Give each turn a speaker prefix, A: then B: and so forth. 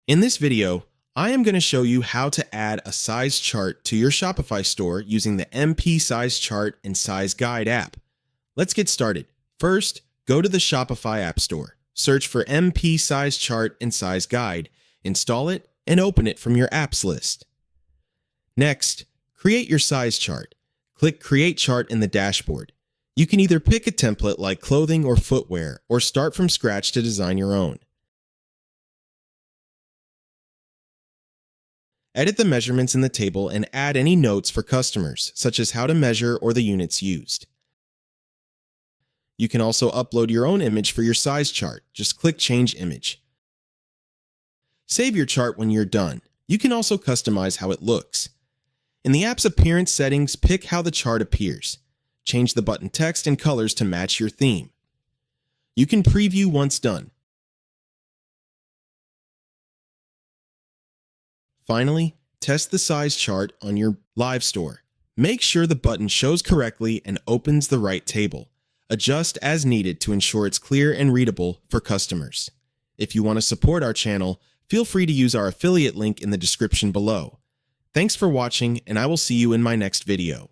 A: In this video, I am going to show you how to add a size chart to your Shopify store using the MP Size Chart and Size Guide app. Let's get started. First, go to the Shopify App Store, search for MP Size Chart and Size Guide, install it, and open it from your apps list. Next, create your size chart. Click Create Chart in the dashboard. You can either pick a template like clothing or footwear, or start from scratch to design your own. Edit the measurements in the table and add any notes for customers, such as how to measure or the units used. You can also upload your own image for your size chart. Just click Change Image. Save your chart when you're done. You can also customize how it looks. In the app's appearance settings, pick how the chart appears. Change the button text and colors to match your theme. You can preview once done. Finally, test the size chart on your live store. Make sure the button shows correctly and opens the right table. Adjust as needed to ensure it's clear and readable for customers. If you want to support our channel, feel free to use our affiliate link in the description below. Thanks for watching, and I will see you in my next video.